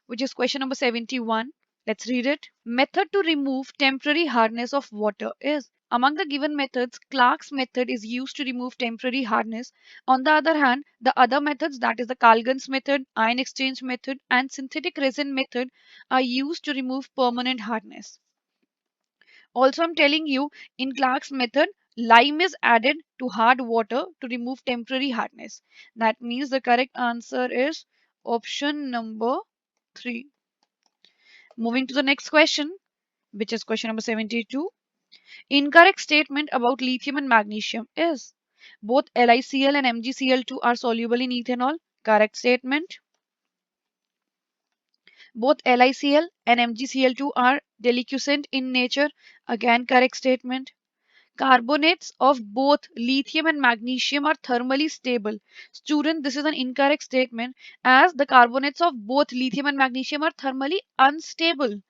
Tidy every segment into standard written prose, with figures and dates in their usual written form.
which is question number 71. Let's read it. Method to remove temporary hardness of water is. Among the given methods, Clark's method is used to remove temporary hardness. On the other hand, the other methods, that is the Kalgan's method, ion exchange method, and synthetic resin method, are used to remove permanent hardness. Also, I'm telling you, in Clark's method, lime is added to hard water to remove temporary hardness. That means the correct answer is option number 3. Moving to the next question, which is question number 72. Incorrect statement about lithium and magnesium is. Both LiCl and MgCl2 are soluble in ethanol. Correct statement. Both LiCl and MgCl2 are deliquescent in nature. Again, correct statement. Carbonates of both lithium and magnesium are thermally stable. Student, this is an incorrect statement as the carbonates of both lithium and magnesium are thermally unstable.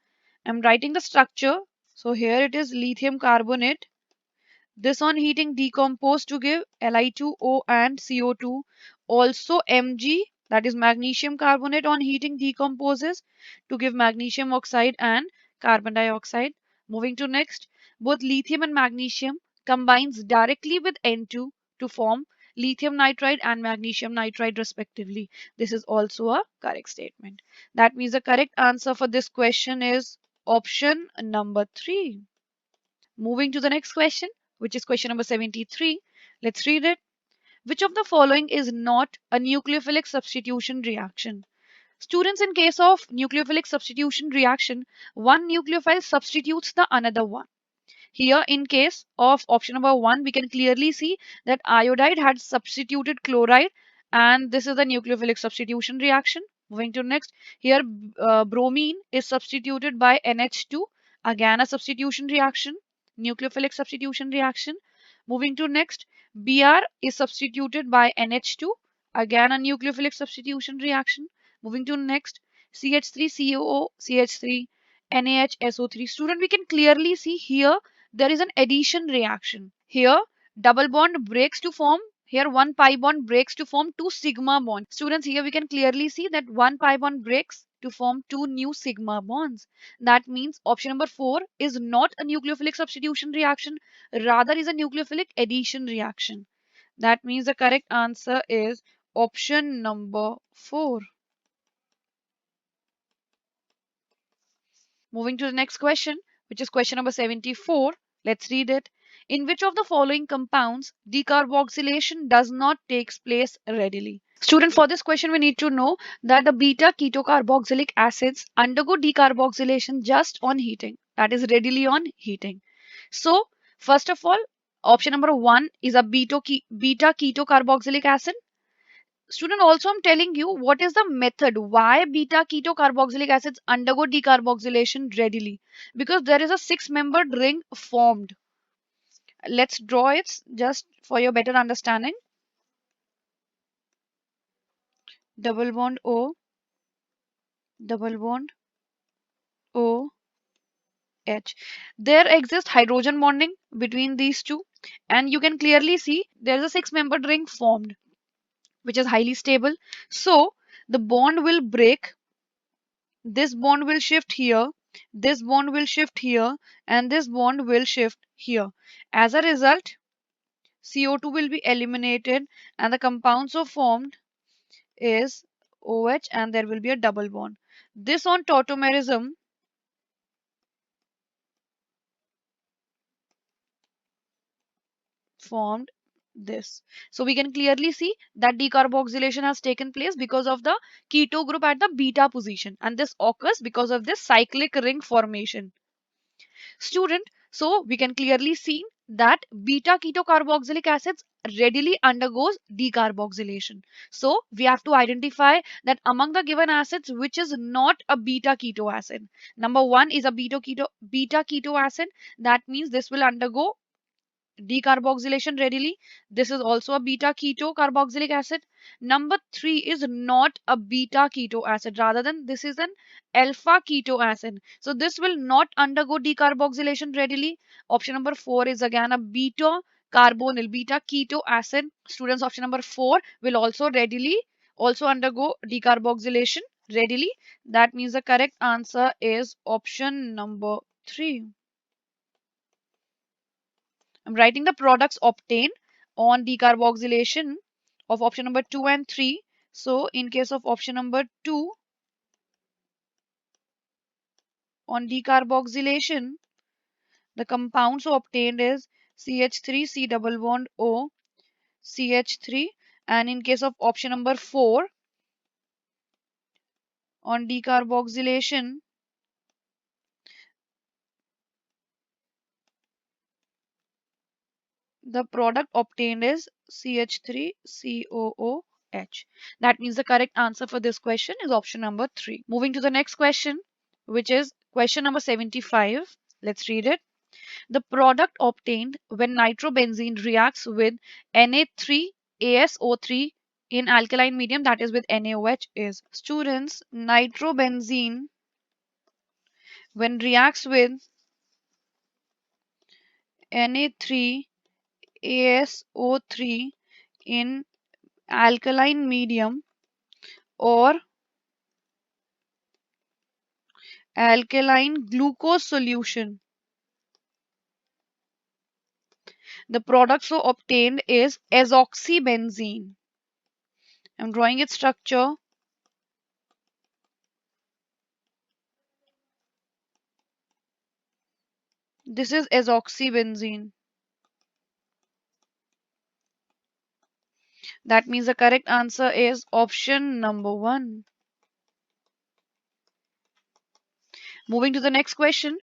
I'm writing the structure. So here it is lithium carbonate. This on heating decomposed to give Li2O and CO2. Also Mg, that is magnesium carbonate, on heating decomposes to give magnesium oxide and carbon dioxide. Moving to next, both lithium and magnesium combines directly with N2 to form lithium nitride and magnesium nitride respectively. This is also a correct statement. That means the correct answer for this question is option number 3. Moving to the next question, which is question number 73. Let's read it. Which of the following is not a nucleophilic substitution reaction? Students, in case of nucleophilic substitution reaction, one nucleophile substitutes the another one. Here, in case of option number 1, we can clearly see that iodide had substituted chloride, and this is the nucleophilic substitution reaction. Moving to next, here bromine is substituted by NH2, again a substitution reaction, nucleophilic substitution reaction. Moving to next, Br is substituted by NH2, again a nucleophilic substitution reaction. Moving to next, CH3COO, CH3, NaHSO3. Student, we can clearly see here there is an addition reaction. Here double bond breaks to form, here one pi bond breaks to form two sigma bonds. Students, here we can clearly see that one pi bond breaks to form two new sigma bonds. That means option number 4 is not a nucleophilic substitution reaction, rather is a nucleophilic addition reaction. That means the correct answer is option number 4. Moving to the next question, which is question number 74. Let's read it. In which of the following compounds decarboxylation does not take place readily? Student, for this question, we need to know that the beta ketocarboxylic acids undergo decarboxylation just on heating, that is readily on heating. So, first of all, option number 1 is a beta ketocarboxylic acid. Student, also I'm telling you what is the method why beta ketocarboxylic acids undergo decarboxylation readily, because there is a 6-membered ring formed. Let's draw it just for your better understanding. Double bond O, double bond O, H. There exists hydrogen bonding between these two, and you can clearly see there is a 6-membered ring formed, which is highly stable. So the bond will break, this bond will shift here, this bond will shift here, and this bond will shift here. As a result, CO2 will be eliminated and the compound so formed is OH, and there will be a double bond. This on tautomerism formed this. So we can clearly see that decarboxylation has taken place because of the keto group at the beta position, and this occurs because of this cyclic ring formation. Student, so we can clearly see that beta ketocarboxylic acids readily undergoes decarboxylation. So we have to identify that among the given acids which is not a beta keto acid. Number 1 is a beta keto acid. That means this will undergo decarboxylation readily. This is also a beta keto carboxylic acid. Number 3 is not a beta keto acid, rather than this is an alpha keto acid. So this will not undergo decarboxylation readily. Option number 4 is again a beta carbonyl, beta keto acid. Students, option number 4 will also readily also undergo decarboxylation readily. That means the correct answer is option number 3. I'm writing the products obtained on decarboxylation of option number 2 and 3. So in case of option number 2, on decarboxylation, the compounds obtained is CH3, C double bond O, CH3. And in case of option number 4, on decarboxylation, the product obtained is CH3COOH. That means the correct answer for this question is option number 3. Moving to the next question, which is question number 75. Let's read it. The product obtained when nitrobenzene reacts with Na3ASO3 in alkaline medium, that is with NaOH, is, students, nitrobenzene when reacts with Na3ASO3 in alkaline medium or alkaline glucose solution. The product so obtained is azoxybenzene. I'm drawing its structure. This is azoxybenzene. That means the correct answer is option number 1. Moving to the next question.